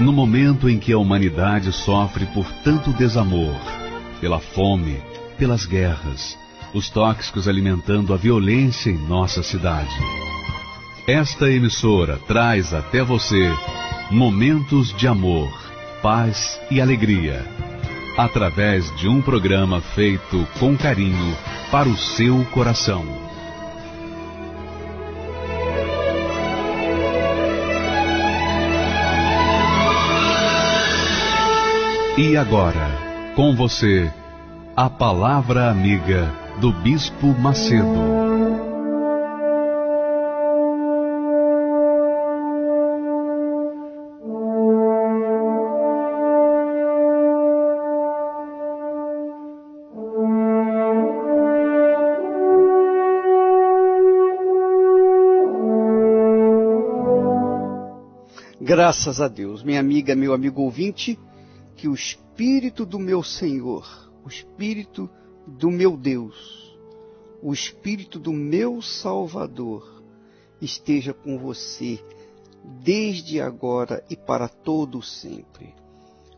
No momento em que a humanidade sofre por tanto desamor, pela fome, pelas guerras, os tóxicos alimentando a violência em nossa cidade. Esta emissora traz até você momentos de amor, paz e alegria, através de um programa feito com carinho para o seu coração. E agora, com você, a Palavra Amiga do Bispo Macedo. Graças a Deus, minha amiga, meu amigo ouvinte, que o Espírito do meu Senhor, o Espírito do meu Deus, o Espírito do meu Salvador esteja com você desde agora e para todo sempre.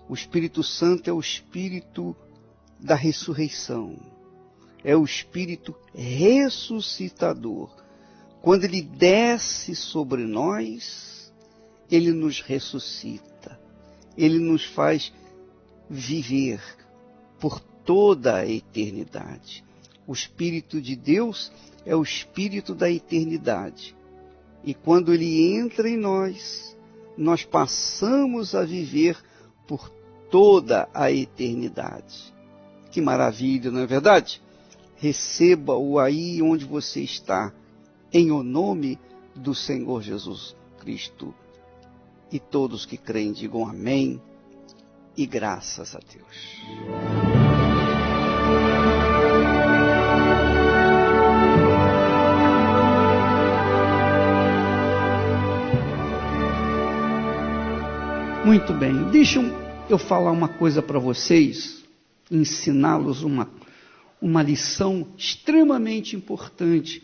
O Espírito Santo é o Espírito da ressurreição, é o Espírito ressuscitador. Quando ele desce sobre nós, ele nos ressuscita, ele nos faz viver por toda a eternidade. O Espírito de Deus é o Espírito da eternidade. E quando ele entra em nós, nós passamos a viver por toda a eternidade. Que maravilha, não é verdade? Receba-o aí onde você está, em o nome do Senhor Jesus Cristo. E todos que creem digam amém e graças a Deus. Muito bem, deixem eu falar uma coisa para vocês, ensiná-los uma lição extremamente importante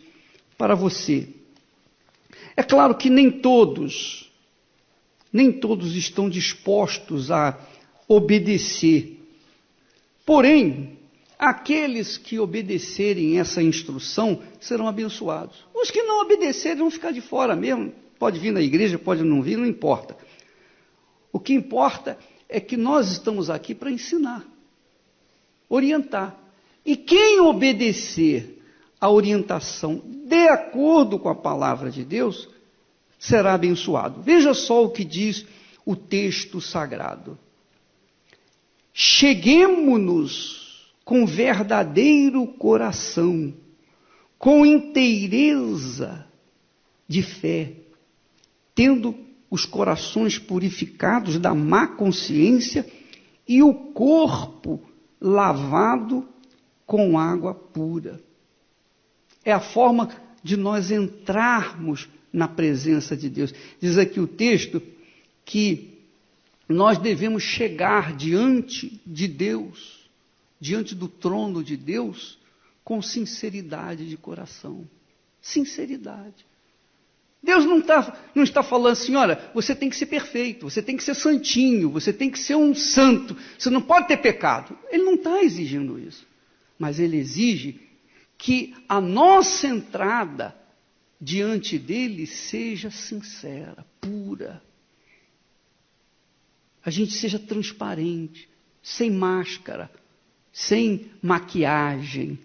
para você. É claro que nem todos estão dispostos a obedecer. Porém, aqueles que obedecerem essa instrução serão abençoados. Os que não obedecerem vão ficar de fora mesmo. Pode vir na igreja, pode não vir, não importa. O que importa é que nós estamos aqui para ensinar, orientar. E quem obedecer a orientação de acordo com a palavra de Deus, será abençoado. Veja só o que diz o texto sagrado. Cheguemo-nos com verdadeiro coração, com inteireza de fé, tendo os corações purificados da má consciência e o corpo lavado com água pura. É a forma de nós entrarmos na presença de Deus. Diz aqui o texto que nós devemos chegar diante de Deus, diante do trono de Deus, com sinceridade de coração. Sinceridade. Deus não está falando assim, olha, você tem que ser perfeito, você tem que ser santinho, você tem que ser um santo, você não pode ter pecado. Ele não está exigindo isso. Mas ele exige que a nossa entrada diante dele seja sincera, pura. A gente seja transparente, sem máscara, sem maquiagem.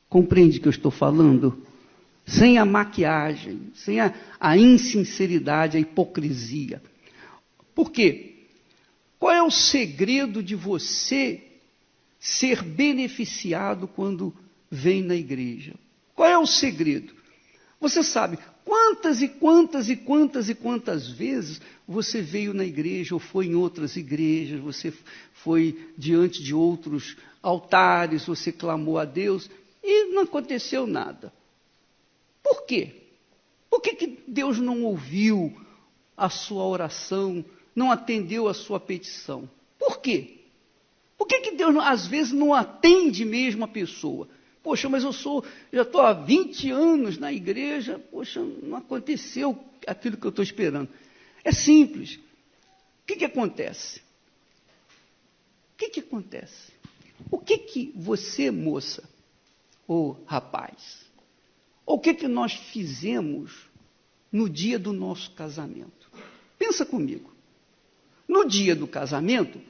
Compreende o que eu estou falando? Sem a maquiagem, sem a insinceridade, a hipocrisia. Por quê? Qual é o segredo de você ser beneficiado quando vem na igreja? Qual é o segredo? Você sabe quantas e quantas e quantas e quantas vezes você veio na igreja ou foi em outras igrejas, você foi diante de outros altares, você clamou a Deus e não aconteceu nada. Por quê? Por que Deus não ouviu a sua oração, não atendeu a sua petição? Por quê? Por que Deus, às vezes, não atende mesmo a pessoa? Poxa, mas já estou há 20 anos na igreja, poxa, não aconteceu aquilo que eu estou esperando. É simples. que acontece? O que acontece? O que você, moça, ou rapaz, o que nós fizemos no dia do nosso casamento? Pensa comigo. No dia do casamento,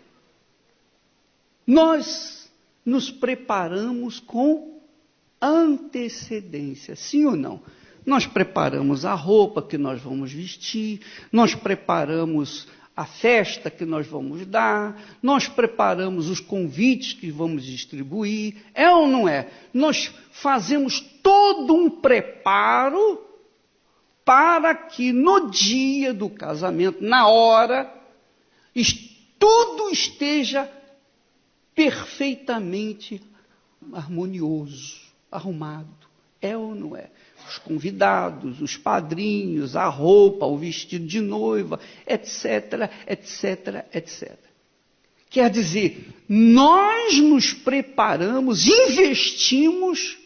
nós nos preparamos com antecedência, sim ou não? Nós preparamos a roupa que nós vamos vestir, nós preparamos a festa que nós vamos dar, nós preparamos os convites que vamos distribuir, é ou não é? Nós fazemos todo um preparo para que no dia do casamento, na hora, tudo esteja perfeitamente harmonioso, arrumado. É ou não é? Os convidados, os padrinhos, a roupa, o vestido de noiva, etc, etc, etc. Quer dizer, nós nos preparamos, investimos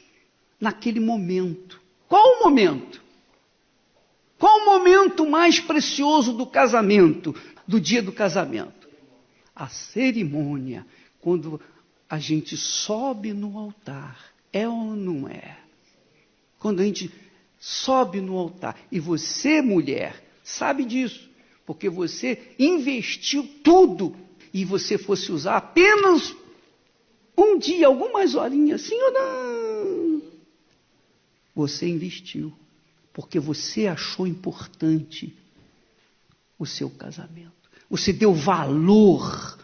naquele momento. Qual o momento? Qual o momento mais precioso do casamento, do dia do casamento? A cerimônia, quando a gente sobe no altar. É ou não é? Quando a gente sobe no altar. E você, mulher, sabe disso. Porque você investiu tudo. E você fosse usar apenas um dia, algumas horinhas, sim ou não? Você investiu. Porque você achou importante o seu casamento. Você deu valor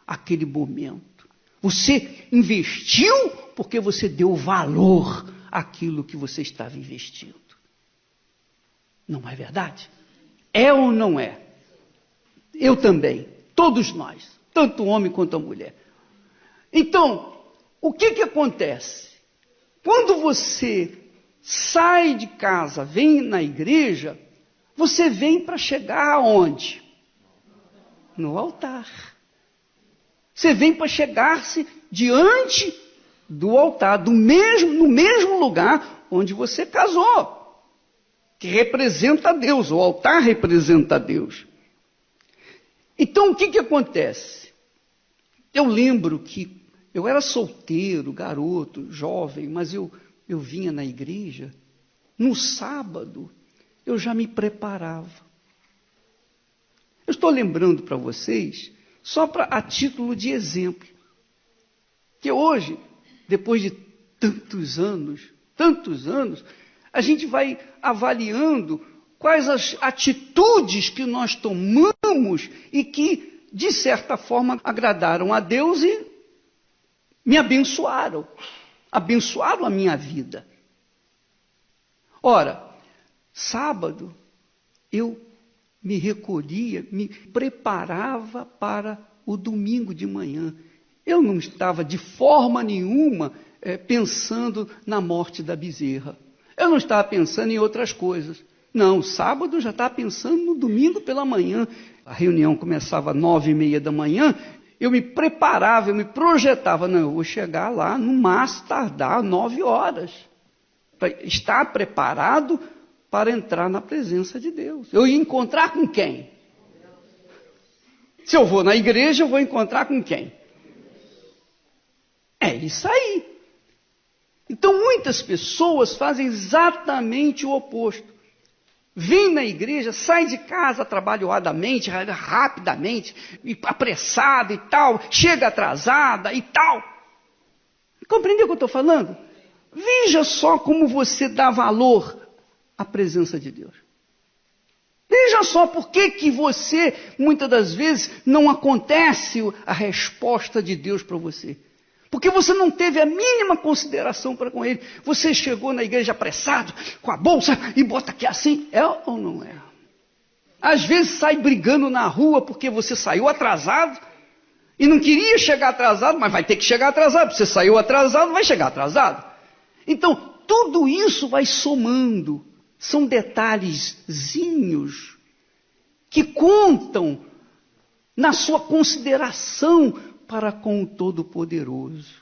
àquele momento. Você investiu porque você deu valor àquilo que você estava investindo. Não é verdade? É ou não é? Eu também. Todos nós. Tanto o homem quanto a mulher. Então, o que acontece? Quando você sai de casa, vem na igreja, você vem para chegar aonde? No altar. Você vem para chegar-se diante do altar, no mesmo lugar onde você casou, que representa a Deus, o altar representa a Deus. Então, o que acontece? Eu lembro que eu era solteiro, garoto, jovem, mas eu vinha na igreja, no sábado, eu já me preparava. Eu estou lembrando para vocês, só a título de exemplo, que hoje, depois de tantos anos, a gente vai avaliando quais as atitudes que nós tomamos e que, de certa forma, agradaram a Deus e me abençoaram a minha vida. Ora, sábado, eu me recolhia, me preparava para o domingo de manhã. Eu não estava de forma nenhuma pensando na morte da bezerra. Eu não estava pensando em outras coisas. Não, sábado eu já estava pensando no domingo pela manhã. A reunião começava às 9h30 da manhã, eu me preparava, eu me projetava. Não, eu vou chegar lá no máximo tardar 9 horas. Para estar preparado para entrar na presença de Deus. Eu ia encontrar com quem? Se eu vou na igreja, eu vou encontrar com quem? É isso aí. Então, muitas pessoas fazem exatamente o oposto. Vem na igreja, sai de casa atrabalhoadamente, rapidamente, apressada e tal, chega atrasada e tal. Compreendeu o que eu estou falando? Veja só como você dá valor à presença de Deus. Veja só por que você, muitas das vezes, não acontece a resposta de Deus para você. Porque você não teve a mínima consideração para com Ele. Você chegou na igreja apressado, com a bolsa, e bota aqui assim. É ou não é? Às vezes sai brigando na rua porque você saiu atrasado, e não queria chegar atrasado, mas vai ter que chegar atrasado. Você saiu atrasado, vai chegar atrasado. Então, tudo isso vai somando. São detalhezinhos que contam na sua consideração para com o Todo-Poderoso.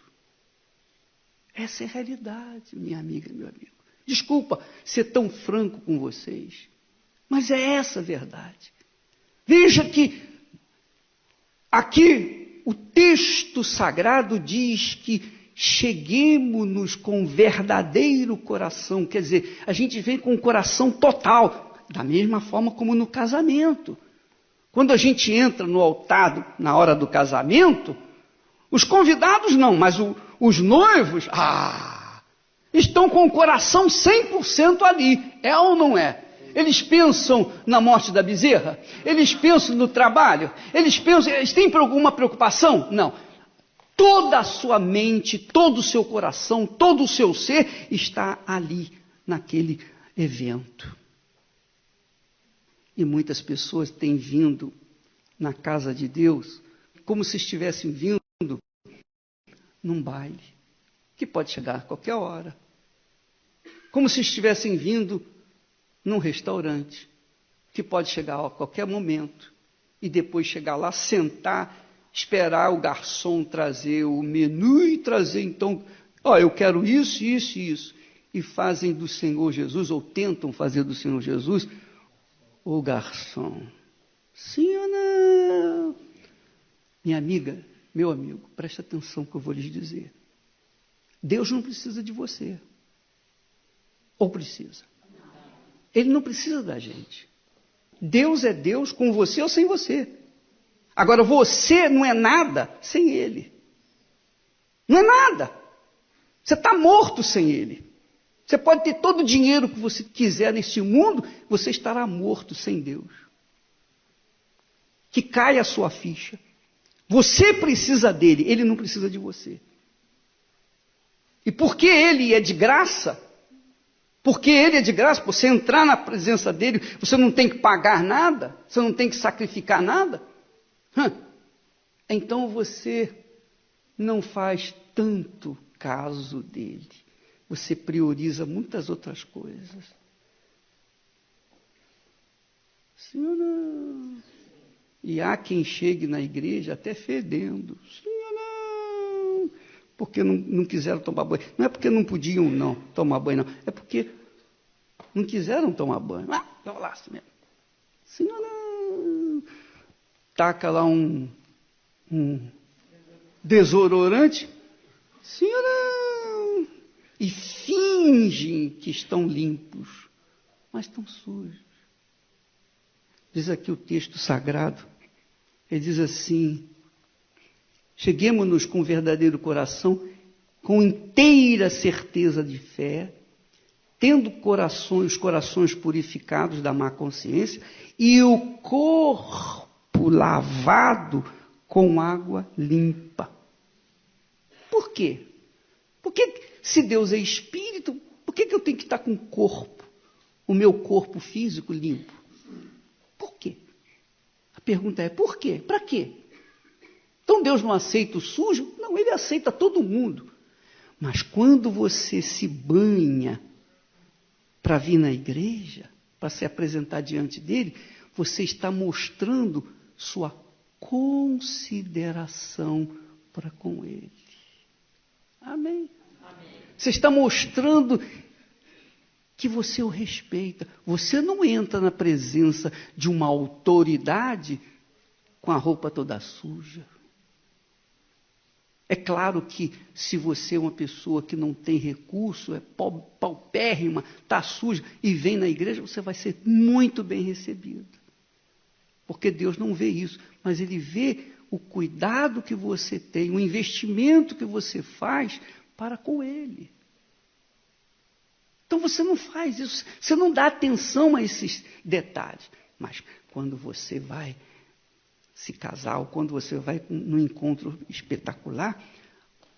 Essa é a realidade, minha amiga, meu amigo. Desculpa ser tão franco com vocês, mas é essa a verdade. Veja que Aqui o texto sagrado diz que cheguemo-nos com verdadeiro coração, quer dizer, a gente vem com o coração total, da mesma forma como no casamento. Quando a gente entra no altar na hora do casamento, os convidados não, mas os noivos, estão com o coração 100% ali, é ou não é? Eles pensam na morte da bezerra? Eles pensam no trabalho? Eles têm alguma preocupação? Não. Toda a sua mente, todo o seu coração, todo o seu ser está ali, naquele evento. E muitas pessoas têm vindo na casa de Deus como se estivessem vindo num baile, que pode chegar a qualquer hora. Como se estivessem vindo num restaurante, que pode chegar a qualquer momento, e depois chegar lá, sentar, esperar o garçom trazer o menu e trazer então, eu quero isso, isso e isso. E fazem do Senhor Jesus, ou tentam fazer do Senhor Jesus, o garçom. Sim ou não? Minha amiga, meu amigo, preste atenção que eu vou lhes dizer. Deus não precisa de você. Ou precisa? Ele não precisa da gente. Deus é Deus com você ou sem você. Agora, você não é nada sem Ele. Não é nada. Você está morto sem Ele. Você pode ter todo o dinheiro que você quiser nesse mundo, você estará morto sem Deus. Que caia a sua ficha. Você precisa dele, Ele não precisa de você. E porque Ele é de graça, por você entrar na presença dele, você não tem que pagar nada, você não tem que sacrificar nada. Então você não faz tanto caso dele. Você prioriza muitas outras coisas. Sim ou não? E há quem chegue na igreja até fedendo. Sim ou não? Porque não quiseram tomar banho. Não é porque não podiam não tomar banho, não. É porque não quiseram tomar banho. Vai lá assim mesmo. Sim ou não? Taca lá um desodorante. Sim ou não? E fingem que estão limpos, mas estão sujos. Diz aqui o texto sagrado, ele diz assim: cheguemo-nos com verdadeiro coração, com inteira certeza de fé, tendo os corações purificados da má consciência e o corpo lavado com água limpa. Por quê? Porque se Deus é espírito, por que eu tenho que estar com o meu corpo físico limpo? Por quê? A pergunta é, por quê? Para quê? Então Deus não aceita o sujo? Não, Ele aceita todo mundo. Mas quando você se banha para vir na igreja, para se apresentar diante dele, você está mostrando sua consideração para com ele. Amém? Você está mostrando que você o respeita. Você não entra na presença de uma autoridade com a roupa toda suja. É claro que se você é uma pessoa que não tem recurso, é paupérrima, está suja, e vem na igreja, você vai ser muito bem recebido. Porque Deus não vê isso, mas Ele vê o cuidado que você tem, o investimento que você faz para com Ele. Então você não faz isso, você não dá atenção a esses detalhes. Mas quando você vai se casar, ou quando você vai num encontro espetacular,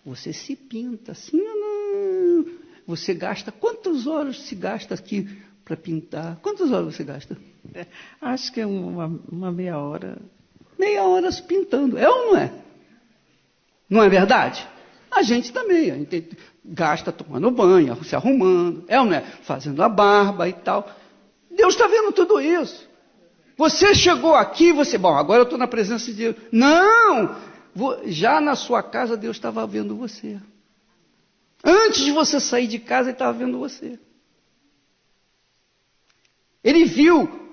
você se pinta, assim ou não? Você gasta, quantas horas se gasta aqui para pintar? Quantas horas você gasta? Acho que é uma meia hora. Meia hora se pintando, é ou não é? Não é verdade? A gente também, a gente gasta tomando banho, se arrumando, é ou não é? Fazendo a barba e tal. Deus está vendo tudo isso. Você chegou aqui, agora eu estou na presença de Deus. Não! Já na sua casa, Deus estava vendo você. Antes de você sair de casa, Ele estava vendo você. Ele viu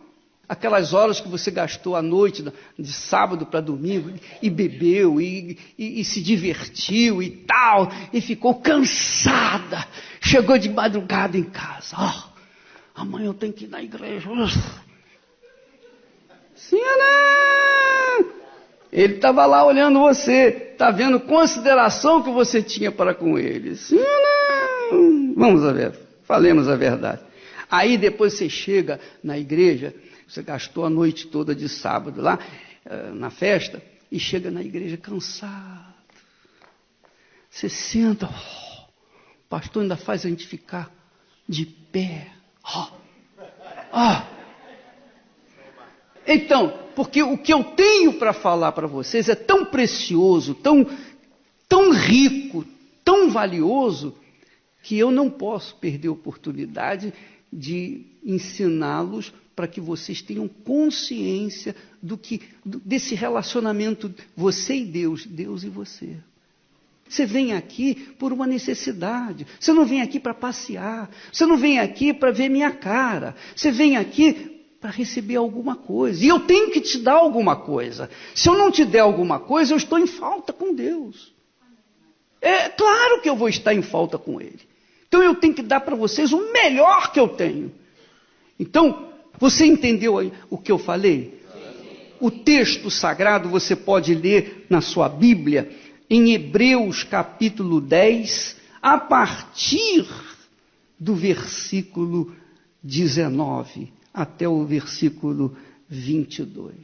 aquelas horas que você gastou à noite, de sábado para domingo, e bebeu, e se divertiu e tal, e ficou cansada, chegou de madrugada em casa, amanhã eu tenho que ir na igreja. Sim ou não? Ele estava lá olhando você, está vendo consideração que você tinha para com ele. Sim ou não? Vamos a ver, falemos a verdade. Aí depois você chega na igreja, você gastou a noite toda de sábado lá, na festa, e chega na igreja cansado. Você senta, o pastor ainda faz a gente ficar de pé. Então, porque o que eu tenho para falar para vocês é tão precioso, tão rico, tão valioso, que eu não posso perder a oportunidade de ensiná-los para que vocês tenham consciência desse relacionamento, você e Deus, Deus e você. Você vem aqui por uma necessidade, você não vem aqui para passear, você não vem aqui para ver minha cara, você vem aqui para receber alguma coisa, e eu tenho que te dar alguma coisa. Se eu não te der alguma coisa, eu estou em falta com Deus. É claro que eu vou estar em falta com Ele. Então eu tenho que dar para vocês o melhor que eu tenho. Então, você entendeu aí o que eu falei? O texto sagrado você pode ler na sua Bíblia, em Hebreus capítulo 10, a partir do versículo 19 até o versículo 22.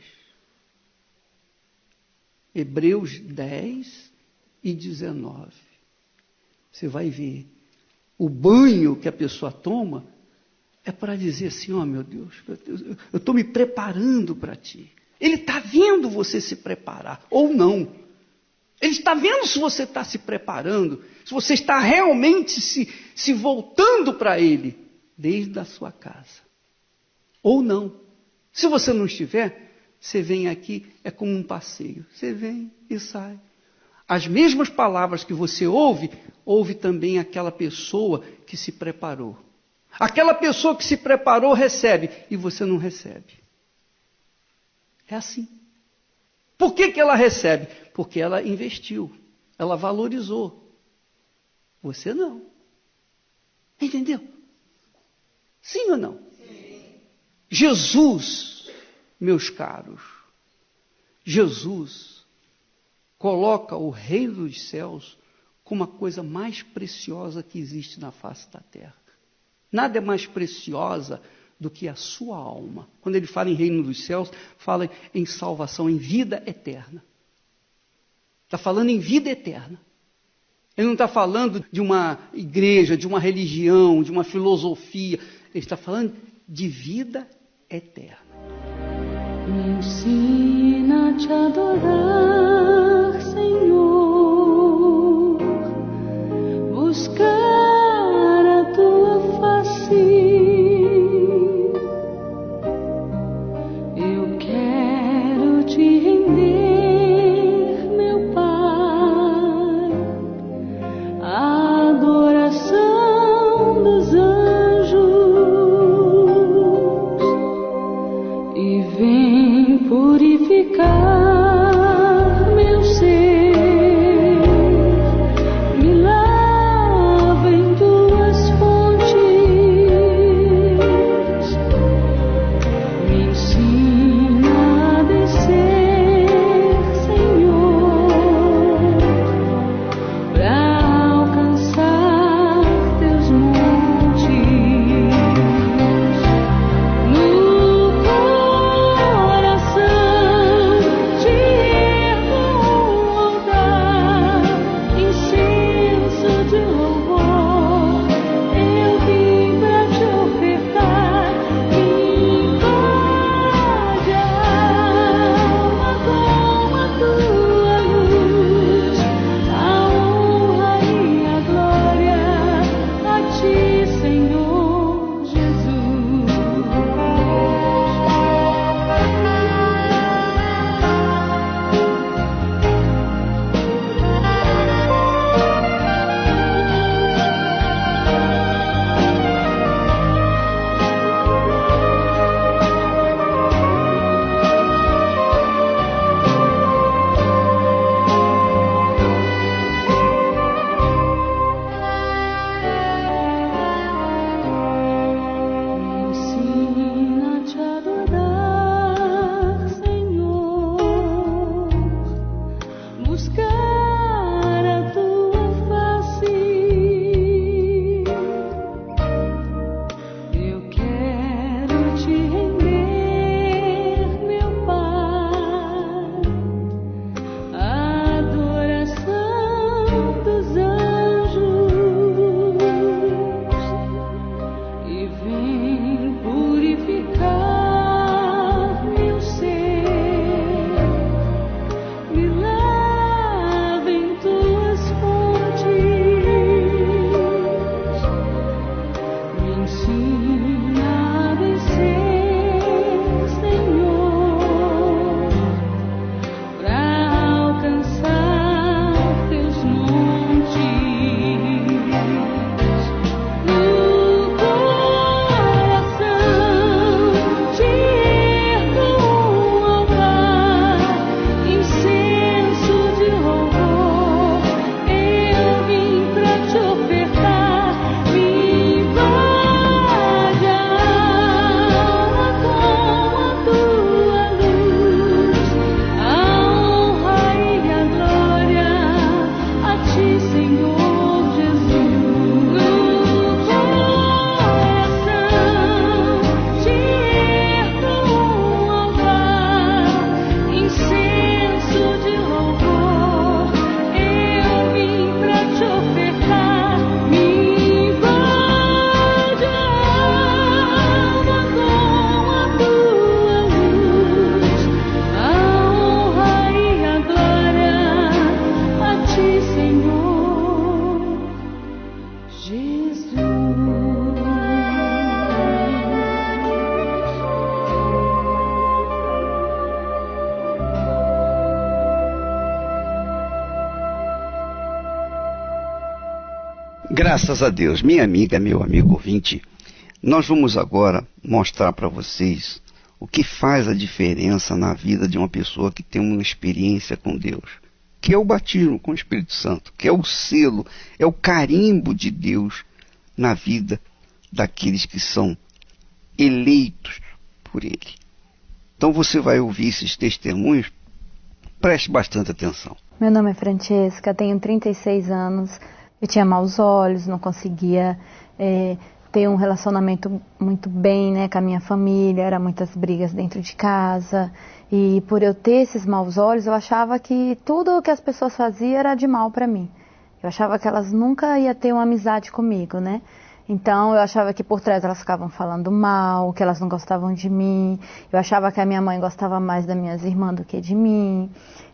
Hebreus 10 e 19. Você vai ver. O banho que a pessoa toma é para dizer assim, meu Deus, eu estou me preparando para ti. Ele está vendo você se preparar, ou não. Ele está vendo se você está se preparando, se você está realmente se voltando para Ele, desde a sua casa. Ou não. Se você não estiver, você vem aqui, é como um passeio. Você vem e sai. As mesmas palavras que você ouve também aquela pessoa que se preparou. Aquela pessoa que se preparou recebe, e você não recebe. É assim. Por que ela recebe? Porque ela investiu, ela valorizou. Você não. Entendeu? Sim ou não? Jesus, meus caros, Jesus coloca o reino dos céus como a coisa mais preciosa que existe na face da terra. Nada é mais preciosa do que a sua alma. Quando ele fala em reino dos céus, fala em salvação, em vida eterna. Está falando em vida eterna. Ele não está falando de uma igreja, de uma religião, de uma filosofia. Ele está falando de vida eterna. Me ensina a te adorar, Senhor, buscar a tua face. Eu quero te render, meu Pai, a adoração dos anjos. E vem purificar Graças a Deus. Minha amiga, meu amigo ouvinte, nós vamos agora mostrar para vocês o que faz a diferença na vida de uma pessoa que tem uma experiência com Deus, que é o batismo com o Espírito Santo, que é o selo, é o carimbo de Deus na vida daqueles que são eleitos por Ele. Então você vai ouvir esses testemunhos, preste bastante atenção. Meu nome é Francesca, tenho 36 anos, eu tinha maus olhos, não conseguia ter um relacionamento muito bem, né, com a minha família, eram muitas brigas dentro de casa, e por eu ter esses maus olhos, eu achava que tudo o que as pessoas faziam era de mal para mim. Eu achava que elas nunca iam ter uma amizade comigo, né? Então eu achava que por trás elas ficavam falando mal, que elas não gostavam de mim, eu achava que a minha mãe gostava mais das minhas irmãs do que de mim.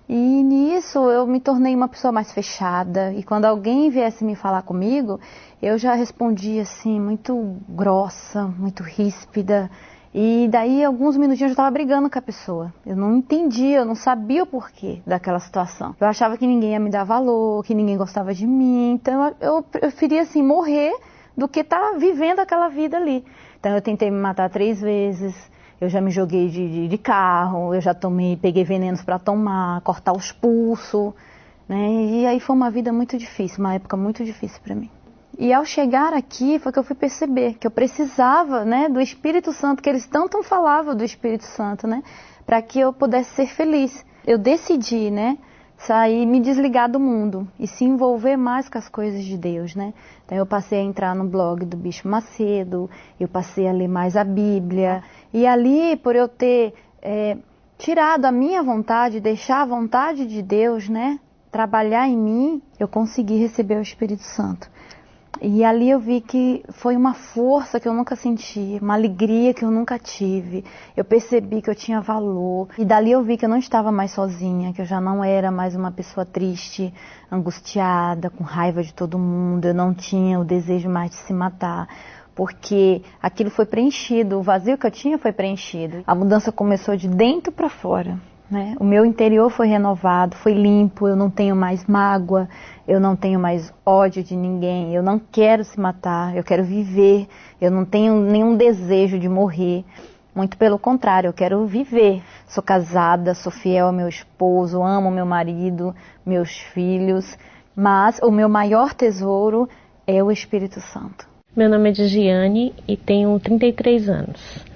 E nisso eu me tornei uma pessoa mais fechada, e quando alguém viesse me falar comigo, eu já respondia assim, muito grossa, muito ríspida, e daí alguns minutinhos eu estava brigando com a pessoa. Eu não entendia, eu não sabia o porquê daquela situação. Eu achava que ninguém ia me dar valor, que ninguém gostava de mim, então eu preferia assim morrer do que estar vivendo aquela vida ali. Então eu tentei me matar 3 vezes. Eu já me joguei de carro, eu já peguei venenos para tomar, cortar os pulsos, né? E aí foi uma vida muito difícil, uma época muito difícil para mim. E ao chegar aqui foi que eu fui perceber que eu precisava, né, do Espírito Santo, que eles tanto falavam do Espírito Santo, né, para que eu pudesse ser feliz. Eu decidi, né, sair, me desligar do mundo e se envolver mais com as coisas de Deus, né? Então eu passei a entrar no blog do Bispo Macedo, eu passei a ler mais a Bíblia, e ali, por eu ter tirado a minha vontade, deixar a vontade de Deus, né, trabalhar em mim, eu consegui receber o Espírito Santo. E ali eu vi que foi uma força que eu nunca senti, uma alegria que eu nunca tive. Eu percebi que eu tinha valor. E dali eu vi que eu não estava mais sozinha, que eu já não era mais uma pessoa triste, angustiada, com raiva de todo mundo. Eu não tinha o desejo mais de se matar, porque aquilo foi preenchido, o vazio que eu tinha foi preenchido. A mudança começou de dentro para fora, né? O meu interior foi renovado, foi limpo, eu não tenho mais mágoa, eu não tenho mais ódio de ninguém, eu não quero se matar, eu quero viver, eu não tenho nenhum desejo de morrer, muito pelo contrário, eu quero viver. Sou casada, sou fiel ao meu esposo, amo meu marido, meus filhos, mas o meu maior tesouro é o Espírito Santo. Meu nome é Gigiane e tenho 33 anos.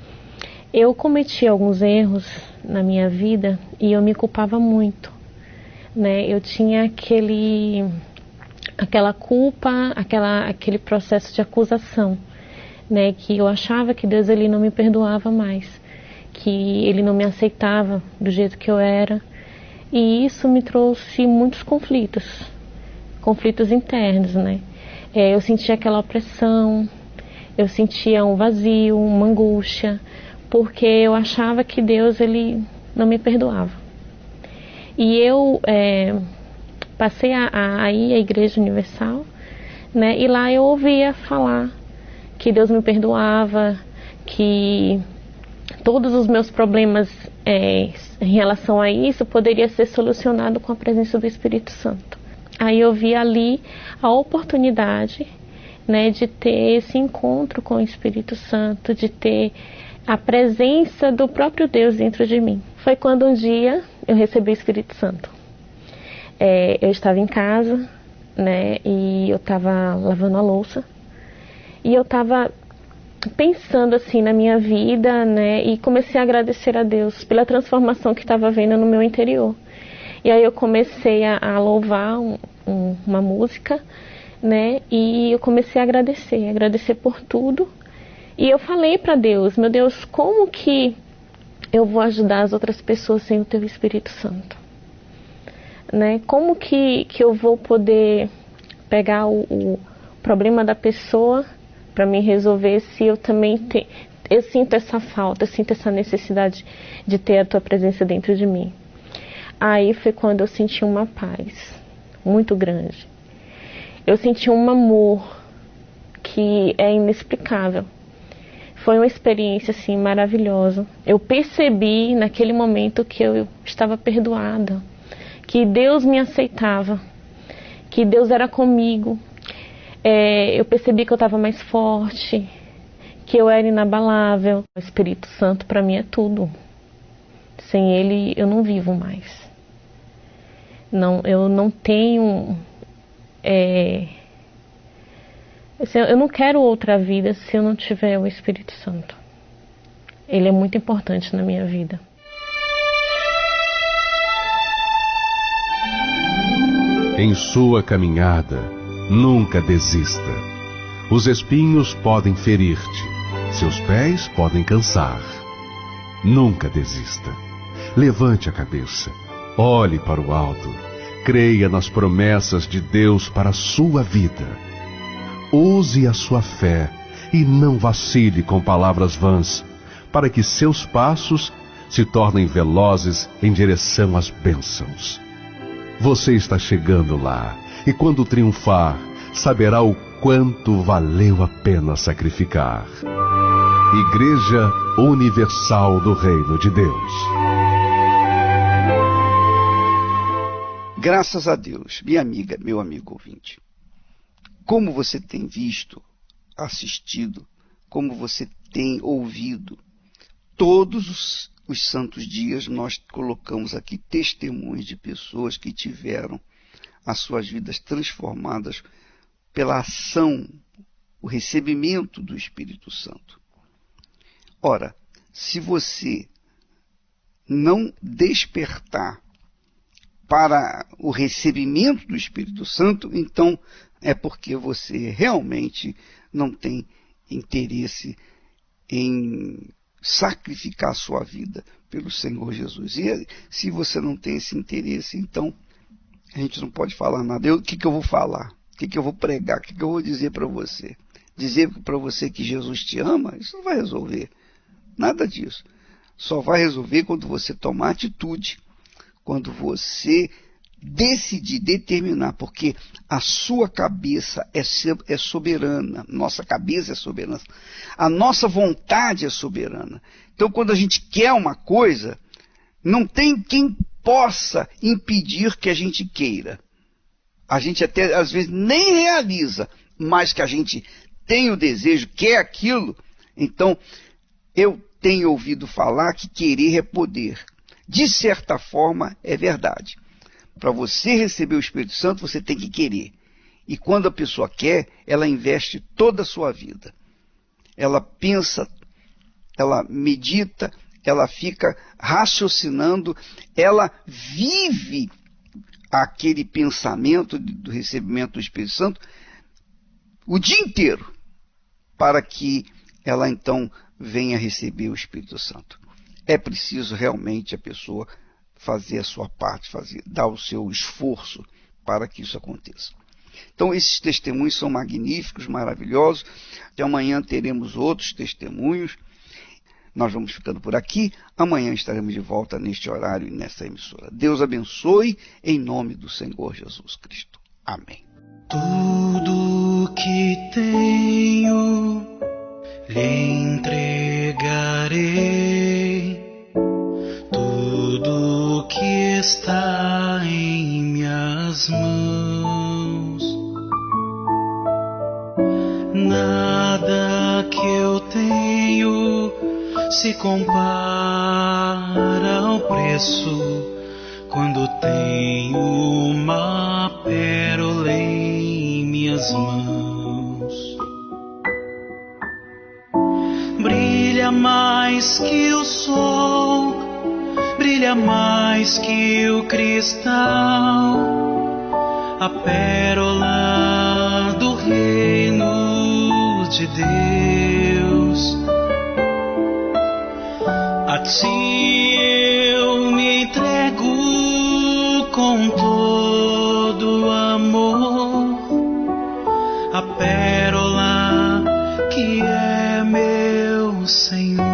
Eu cometi alguns erros na minha vida e eu me culpava muito, né? Eu tinha aquela culpa, aquele processo de acusação, né? Que eu achava que Deus ele não me perdoava mais, que Ele não me aceitava do jeito que eu era, e isso me trouxe muitos conflitos internos, né? Eu sentia aquela opressão, eu sentia um vazio, uma angústia, porque eu achava que Deus ele não me perdoava. E eu passei a ir à Igreja Universal, né? E lá eu ouvia falar que Deus me perdoava, que todos os meus problemas em relação a isso poderia ser solucionado com a presença do Espírito Santo. Aí eu vi ali a oportunidade, né, de ter esse encontro com o Espírito Santo, de ter a presença do próprio Deus dentro de mim. Foi quando um dia eu recebi o Espírito Santo. Eu estava em casa, né, e eu estava lavando a louça, e eu estava pensando assim na minha vida, né, e comecei a agradecer a Deus pela transformação que estava vendo no meu interior. E aí eu comecei a louvar uma música, né, e eu comecei a agradecer por tudo. E eu falei para Deus, meu Deus, como que eu vou ajudar as outras pessoas sem o Teu Espírito Santo? Né? Como que eu vou poder pegar o problema da pessoa para me resolver se eu também eu sinto essa falta, eu sinto essa necessidade de ter a Tua presença dentro de mim? Aí foi quando eu senti uma paz muito grande. Eu senti um amor que é inexplicável. Foi uma experiência assim maravilhosa. Eu percebi naquele momento que eu estava perdoada, que Deus me aceitava, que Deus era comigo. eu percebi que eu estava mais forte, que eu era inabalável. O Espírito Santo para mim é tudo. Sem ele eu não vivo mais. Não, eu não tenho... eu não quero outra vida se eu não tiver o Espírito Santo. Ele é muito importante na minha vida. Em sua caminhada, nunca desista. Os espinhos podem ferir-te, seus pés podem cansar. Nunca desista. Levante a cabeça, olhe para o alto, creia nas promessas de Deus para a sua vida. Use a sua fé e não vacile com palavras vãs, para que seus passos se tornem velozes em direção às bênçãos. Você está chegando lá, e quando triunfar, saberá o quanto valeu a pena sacrificar. Igreja Universal do Reino de Deus. Graças a Deus, minha amiga, meu amigo ouvinte. Como você tem visto, assistido, como você tem ouvido, todos os santos dias nós colocamos aqui testemunhos de pessoas que tiveram as suas vidas transformadas pela ação, o recebimento do Espírito Santo. Ora, se você não despertar para o recebimento do Espírito Santo, então é porque você realmente não tem interesse em sacrificar a sua vida pelo Senhor Jesus. E se você não tem esse interesse, então a gente não pode falar nada. O que eu vou falar? O que eu vou pregar? O que eu vou dizer para você? Dizer para você que Jesus te ama? Isso não vai resolver. Nada disso. Só vai resolver quando você tomar atitude. Quando você decidir, determinar, porque a sua cabeça é soberana, nossa cabeça é soberana, a nossa vontade é soberana. Então, quando a gente quer uma coisa, não tem quem possa impedir que a gente queira. A gente até, às vezes, nem realiza, mas que a gente tem o desejo, quer aquilo. Então, eu tenho ouvido falar que querer é poder. De certa forma, é verdade. Para você receber o Espírito Santo, você tem que querer. E quando a pessoa quer, ela investe toda a sua vida. Ela pensa, ela medita, ela fica raciocinando, ela vive aquele pensamento do recebimento do Espírito Santo o dia inteiro, para que ela então venha receber o Espírito Santo. É preciso realmente a pessoa fazer a sua parte, dar o seu esforço para que isso aconteça. Então, esses testemunhos são magníficos, maravilhosos. Até amanhã teremos outros testemunhos. Nós vamos ficando por aqui. Amanhã estaremos de volta neste horário e nesta emissora. Deus abençoe, em nome do Senhor Jesus Cristo. Amém. Tudo que tenho lhe entregarei, tudo que está em minhas mãos. Nada que eu tenho se compara ao preço quando tenho uma pérola em minhas mãos. Brilha mais que o sol, brilha mais que o cristal, a pérola do reino de Deus. A ti eu me entrego com todo amor, a pérola que é meu Senhor.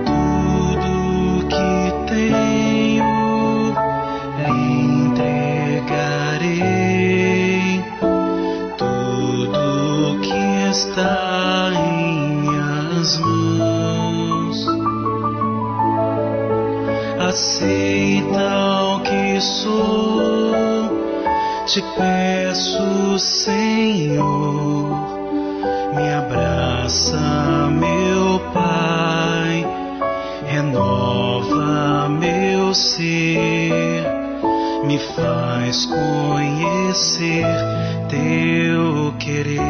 Tudo que tenho lhe entregarei, tudo que está em minhas mãos. Aceita o que sou, te peço, Senhor, me abraça, meu Pai, renova meu ser, me faz conhecer teu querer.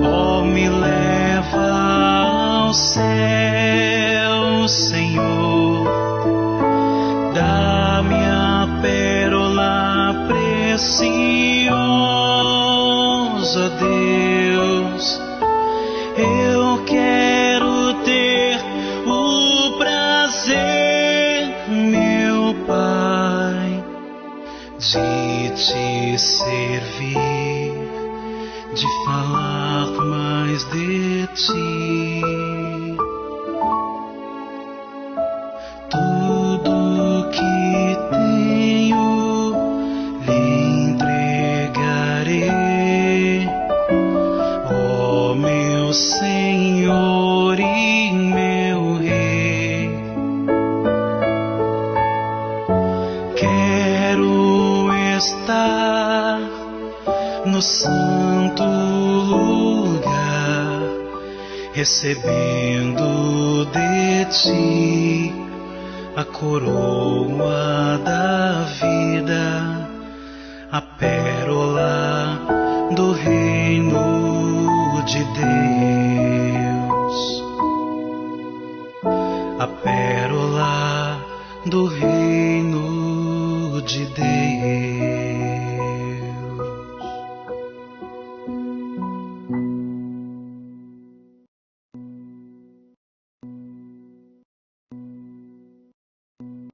Oh, me leva ao céu, Senhor, dá-me a pérola preciosa, Deus. Eu quero ter o prazer, meu Pai, de te servir, de falar mais de ti. Tudo que tenho lhe entregarei, ó meu Senhor e meu Rei. Quero estar no santo lugar, recebendo de ti a coroa da vida, a pérola do reino de Deus, a pérola do reino de Deus.